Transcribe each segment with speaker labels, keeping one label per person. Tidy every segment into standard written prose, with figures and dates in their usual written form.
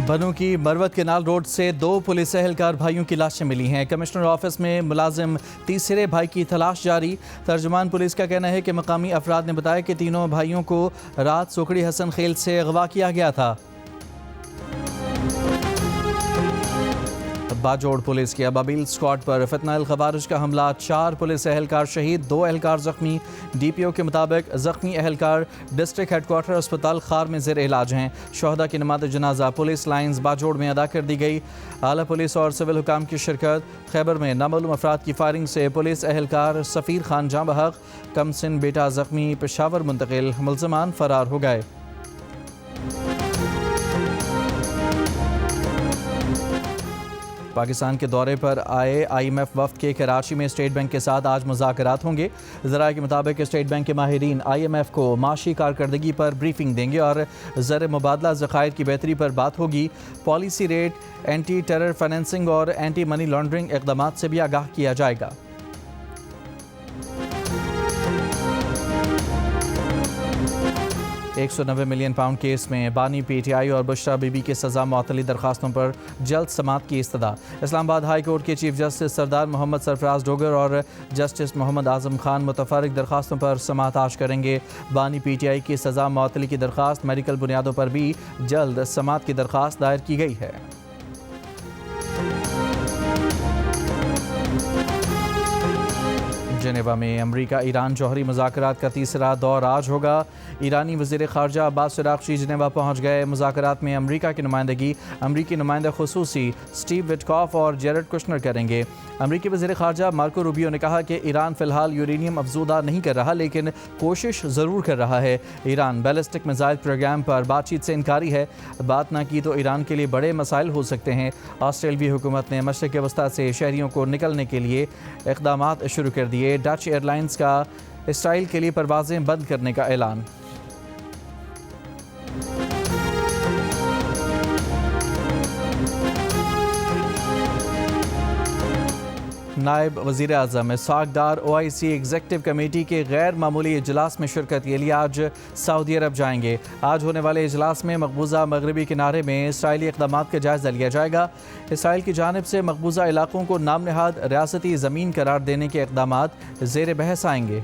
Speaker 1: بنوں کی مروت canal road سے 2 police اہلکار بھائیوں کی لاشیں ملی ہیں۔ کمشنر آفس میں ملازم تیسرے بھائی کی تلاش جاری۔ ترجمان پولیس کا کہنا ہے کہ مقامی افراد نے بتایا کہ تینوں بھائیوں کو رات سوکڑی حسن خیل سے اغوا کیا گیا تھا۔ باجوڑ پولیس کی ابابیل اسکواڈ پر فتنہ الخوارج کا حملہ، 4 پولیس اہلکار شہید، 2 اہلکار زخمی۔ ڈی پی او کے مطابق زخمی اہلکار ڈسٹرکٹ ہیڈ کوارٹر اسپتال خار میں زیر علاج ہیں۔ شہداء کی نماز جنازہ پولیس لائنز باجوڑ میں ادا کر دی گئی۔ اعلیٰ پولیس اور سول حکام کی شرکت۔ خیبر میں نامعلوم افراد کی فائرنگ سے پولیس اہلکار سفیر خان جاں بحق، کم سن بیٹا زخمی، پشاور منتقل، ملزمان فرار ہو گئے۔ پاکستان کے دورے پر آئے IMF وفد کے کراچی میں اسٹیٹ بینک کے ساتھ آج مذاکرات ہوں گے۔ ذرائع کے مطابق اسٹیٹ بینک کے ماہرین IMF کو معاشی کارکردگی پر بریفنگ دیں گے اور زر مبادلہ ذخائر کی بہتری پر بات ہوگی۔ Policy rate, anti terror financing اور اینٹی منی لانڈرنگ اقدامات سے بھی آگاہ کیا جائے گا۔ 190 ملین پاؤنڈ کیس میں بانی PTI اور بشرا بی بی کے سزا معطلی درخواستوں پر جلد سماعت کی استدعا۔ اسلام آباد ہائی کورٹ کے چیف جسٹس سردار محمد سرفراز ڈوگر اور جسٹس محمد اعظم خان متفرق درخواستوں پر سماعت آج کریں گے۔ بانی PTI کی سزا معطلی کی درخواست میڈیکل بنیادوں پر بھی جلد سماعت کی درخواست دائر کی گئی ہے۔ جنیوا میں امریکہ ایران جوہری مذاکرات کا تیسرا دور آج ہوگا۔ ایرانی وزیر خارجہ عباس عراقچی جنیوا پہنچ گئے۔ مذاکرات میں امریکہ کی نمائندگی امریکی نمائندہ خصوصی سٹیو وٹکاف اور جیرڈ کشنر کریں گے۔ امریکی وزیر خارجہ مارکو روبیو نے کہا کہ ایران فی الحال یورینیم افزودہ نہیں کر رہا، لیکن کوشش ضرور کر رہا ہے۔ ایران بیلسٹک میزائل پروگرام پر بات چیت سے انکاری ہے۔ بات نہ کی تو ایران کے لیے بڑے مسائل ہو سکتے ہیں۔ آسٹریلوی حکومت نے مشرق وسطیٰ سے شہریوں کو نکلنے کے لیے اقدامات شروع کر دیے۔ ڈچ ایئر لائنز کا اسرائیل کے لیے پروازیں بند کرنے کا اعلان۔ نائب وزیر اعظم Ishaq Dar OIC executive committee کے غیر معمولی اجلاس میں شرکت کے لیے آج سعودی عرب جائیں گے۔ آج ہونے والے اجلاس میں مقبوضہ مغربی کنارے میں اسرائیلی اقدامات کا جائزہ لیا جائے گا۔ اسرائیل کی جانب سے مقبوضہ علاقوں کو نام نہاد ریاستی زمین قرار دینے کے اقدامات زیر بحث آئیں گے۔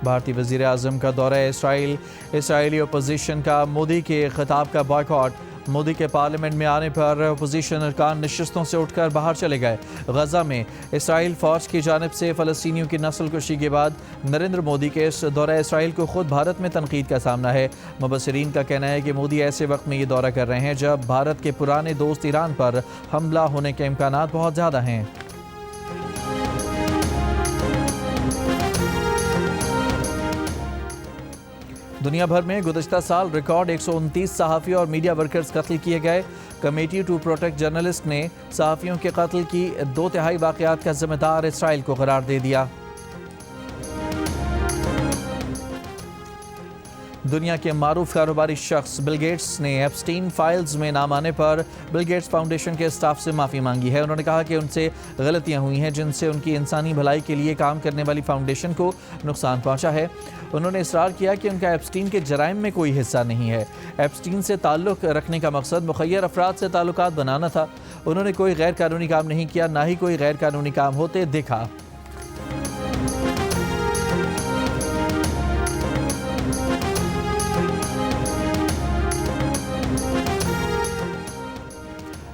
Speaker 1: بھارتی وزیر اعظم کا دورہ اسرائیل، اسرائیلی اپوزیشن کا مودی کے خطاب کا بائیکاٹ۔ مودی کے پارلیمنٹ میں آنے پر اپوزیشن ارکان نشستوں سے اٹھ کر باہر چلے گئے۔ غزہ میں اسرائیل فوج کی جانب سے فلسطینیوں کی نسل کشی کے بعد نریندر مودی کے اس دورہ اسرائیل کو خود بھارت میں تنقید کا سامنا ہے۔ مبصرین کا کہنا ہے کہ مودی ایسے وقت میں یہ دورہ کر رہے ہیں جب بھارت کے پرانے دوست ایران پر حملہ ہونے کے امکانات بہت زیادہ ہیں۔ دنیا بھر میں گزشتہ سال ریکارڈ 129 صحافی اور میڈیا ورکرز قتل کیے گئے۔ کمیٹی ٹو پروٹیکٹ جرنلسٹ نے صحافیوں کے قتل کی 2/3 واقعات کا ذمہ دار اسرائیل کو قرار دے دیا۔ دنیا کے معروف کاروباری شخص بل گیٹس نے ایپسٹین فائلز میں نام آنے پر بل گیٹس فاؤنڈیشن کے اسٹاف سے معافی مانگی ہے۔ انہوں نے کہا کہ ان سے غلطیاں ہوئی ہیں جن سے ان کی انسانی بھلائی کے لیے کام کرنے والی فاؤنڈیشن کو نقصان پہنچا ہے۔ انہوں نے اصرار کیا کہ ان کا ایپسٹین کے جرائم میں کوئی حصہ نہیں ہے۔ ایپسٹین سے تعلق رکھنے کا مقصد مخیر افراد سے تعلقات بنانا تھا۔ انہوں نے کوئی غیر قانونی کام نہیں کیا، نہ ہی کوئی غیر قانونی کام ہوتے دیکھا۔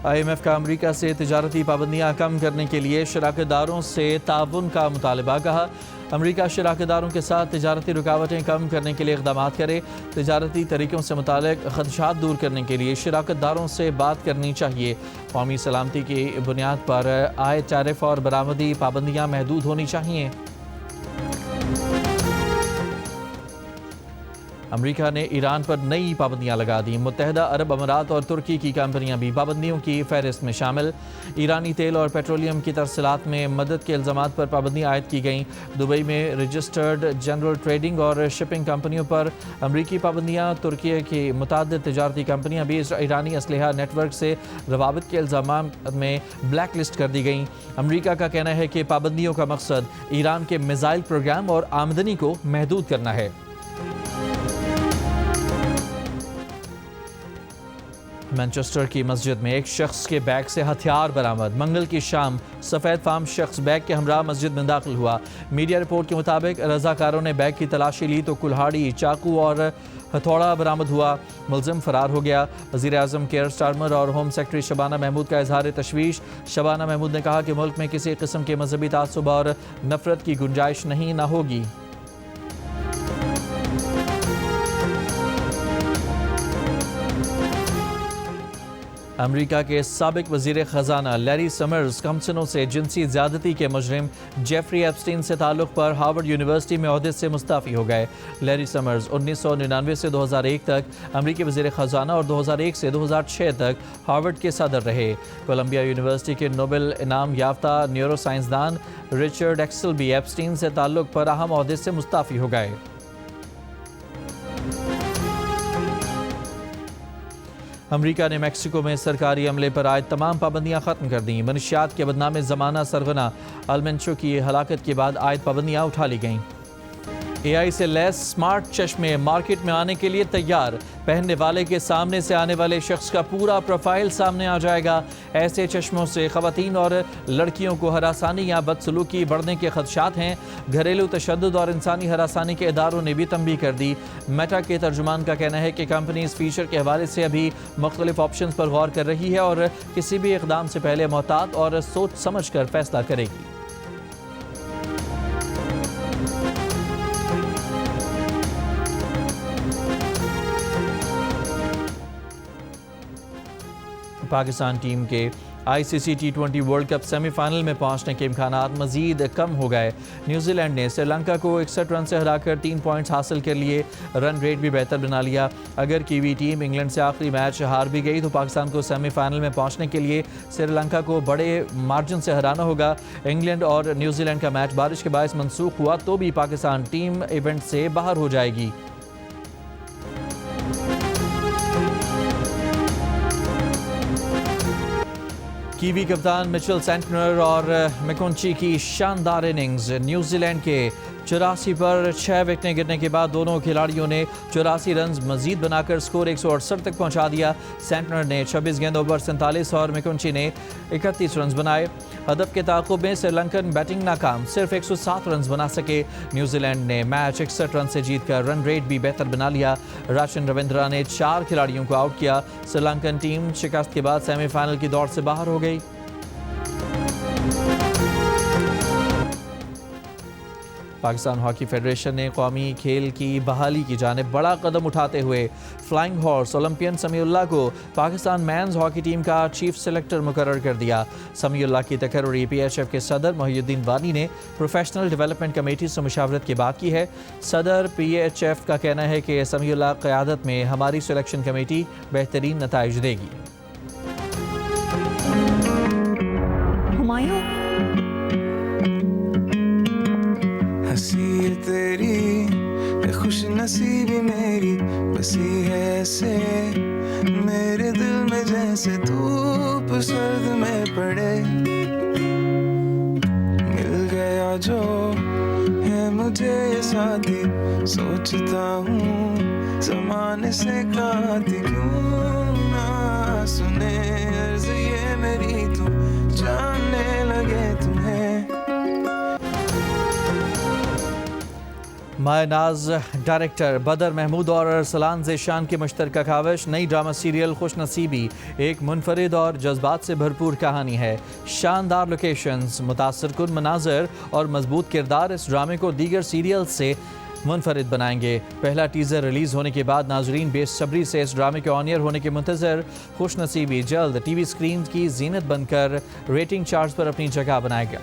Speaker 1: IMF کا امریکہ سے تجارتی پابندیاں کم کرنے کے لیے شراکت داروں سے تعاون کا مطالبہ۔ کہا امریکہ شراکت داروں کے ساتھ تجارتی رکاوٹیں کم کرنے کے لیے اقدامات کرے۔ تجارتی طریقوں سے متعلق خدشات دور کرنے کے لیے شراکت داروں سے بات کرنی چاہیے۔ قومی سلامتی کی بنیاد پر عائد ٹیرف اور برآمدی پابندیاں محدود ہونی چاہیے۔ امریکہ نے ایران پر نئی پابندیاں لگا دیں، متحدہ عرب امارات اور ترکی کی کمپنیاں بھی پابندیوں کی فہرست میں شامل۔ ایرانی تیل اور پیٹرولیم کی ترسیلات میں مدد کے الزامات پر پابندیاں عائد کی گئیں۔ دبئی میں رجسٹرڈ جنرل ٹریڈنگ اور شپنگ کمپنیوں پر امریکی پابندیاں۔ ترکی کی متعدد تجارتی کمپنیاں بھی ایرانی اسلحہ نیٹ ورک سے روابط کے الزامات میں بلیک لسٹ کر دی گئیں۔ امریکہ کا کہنا ہے کہ پابندیوں کا مقصد ایران کے میزائل پروگرام اور آمدنی کو محدود کرنا ہے۔ مانچسٹر کی مسجد میں ایک شخص کے بیگ سے ہتھیار برآمد۔ منگل کی شام سفید فام شخص بیگ کے ہمراہ مسجد میں داخل ہوا۔ میڈیا رپورٹ کے مطابق رضاکاروں نے بیگ کی تلاشی لی تو کلہاڑی، چاقو اور ہتھوڑا برآمد ہوا۔ ملزم فرار ہو گیا۔ وزیر اعظم کیئر سٹارمر اور ہوم سیکرٹری شبانہ محمود کا اظہار تشویش۔ شبانہ محمود نے کہا کہ ملک میں کسی قسم کے مذہبی تعصب اور نفرت کی گنجائش نہ ہوگی۔ امریکہ کے سابق وزیر خزانہ لیری سمرز کمسنوں سے جنسی زیادتی کے مجرم جیفری ایپسٹین سے تعلق پر ہارورڈ یونیورسٹی میں عہدے سے مستعفی ہو گئے۔ لیری سمرز 1999 سے 2001 تک امریکی وزیر خزانہ اور 2001 سے 2006 تک ہارورڈ کے صدر رہے۔ کولمبیا یونیورسٹی کے نوبل انعام یافتہ نیورو سائنسدان رچرڈ ایکسل بھی ایپسٹین سے تعلق پر اہم عہدے سے مستعفی ہو گئے۔ امریکہ نے میکسیکو میں سرکاری عملے پر عائد تمام پابندیاں ختم کر دیں۔ منشیات کے بدنام زمانہ سرغنہ المنچو کی ہلاکت کے بعد عائد پابندیاں اٹھا لی گئیں۔ اے آئی سے لیس سمارٹ چشمے مارکیٹ میں آنے کے لیے تیار۔ پہننے والے کے سامنے سے آنے والے شخص کا پورا پروفائل سامنے آ جائے گا۔ ایسے چشموں سے خواتین اور لڑکیوں کو ہراسانی یا بدسلوکی بڑھنے کے خدشات ہیں۔ گھریلو تشدد اور انسانی ہراسانی کے اداروں نے بھی تنبیہ کر دی۔ میٹا کے ترجمان کا کہنا ہے کہ کمپنی اس فیچر کے حوالے سے ابھی مختلف آپشنز پر غور کر رہی ہے اور کسی بھی اقدام سے پہلے محتاط اور سوچ سمجھ کر فیصلہ کرے گی۔ پاکستان ٹیم کے آئی سی سی T20 world cup semi final میں پہنچنے کے امکانات مزید کم ہو گئے۔ نیوزی لینڈ نے سری لنکا کو 61 رن سے ہرا کر 3 پوائنٹس حاصل کر لیے، رن ریٹ بھی بہتر بنا لیا۔ اگر کیوی ٹیم انگلینڈ سے آخری میچ ہار بھی گئی تو پاکستان کو سیمی فائنل میں پہنچنے کے لیے سری لنکا کو بڑے مارجن سے ہرانا ہوگا۔ انگلینڈ اور نیوزی لینڈ کا میچ بارش کے باعث منسوخ ہوا تو بھی پاکستان ٹیم ایونٹ سے باہر ہو جائے گی۔ کیوی کپتان مچل سینٹنر اور میکونچی کی شاندار اننگز۔ نیوزی لینڈ کے 84 پر 6 وکٹیں گرنے کے بعد دونوں کھلاڑیوں نے 84 رنز مزید بنا کر سکور 168 تک پہنچا دیا۔ سینٹنر نے 26 گیندوں پر 47 اور میکونچی نے 31 رنز بنائے۔ ہدف کے تعاقب میں سری لنکن بیٹنگ ناکام، صرف 107 رنز بنا سکے۔ نیوزی لینڈ نے میچ 61 رن سے جیت کر رن ریٹ بھی بہتر بنا لیا۔ راشن رویندرا نے 4 کھلاڑیوں کو آؤٹ کیا۔ سری لنکن ٹیم شکست کے بعد سیمی فائنل کی دوڑ سے باہر ہو گئی۔ پاکستان ہاکی فیڈریشن نے قومی کھیل کی بحالی کی جانب بڑا قدم اٹھاتے ہوئے فلائنگ ہارس اولمپئن سمیع اللہ کو پاکستان مینز ہاکی ٹیم کا چیف سلیکٹر مقرر کر دیا۔ سمیع اللہ کی تقرری PHF کے صدر محی الدین وانی نے پروفیشنل ڈیولپمنٹ کمیٹی سے مشاورت کے بعد کی ہے۔ صدر PHF کا کہنا ہے کہ سمیع اللہ قیادت میں ہماری سلیکشن کمیٹی بہترین نتائج دے گی۔
Speaker 2: ہنسی تیری خوش نصیبی میری بسی ہے ایسے میرے دل میں جیسے دھوپ سرد میں پڑے، مل گیا جو ہے مجھے یہ ساتھی، سوچتا ہوں زمانے سے کہا تھی کیوں نہ سنے عرض یہ میری، تو جاننے لگے تمہیں۔
Speaker 1: مائے ناز ڈائریکٹر بدر محمود اور ارسلان زیشان کی مشترکہ کاوش نئی ڈرامہ سیریل خوش نصیبی ایک منفرد اور جذبات سے بھرپور کہانی ہے۔ شاندار لوکیشنز، متاثر کن مناظر اور مضبوط کردار اس ڈرامے کو دیگر سیریل سے منفرد بنائیں گے۔ پہلا ٹیزر ریلیز ہونے کے بعد ناظرین بے صبری سے اس ڈرامے کے آن ایئر ہونے کے منتظر۔ خوش نصیبی جلد ٹی وی اسکرین کی زینت بن کر ریٹنگ چارٹس پر اپنی جگہ بنائے گا۔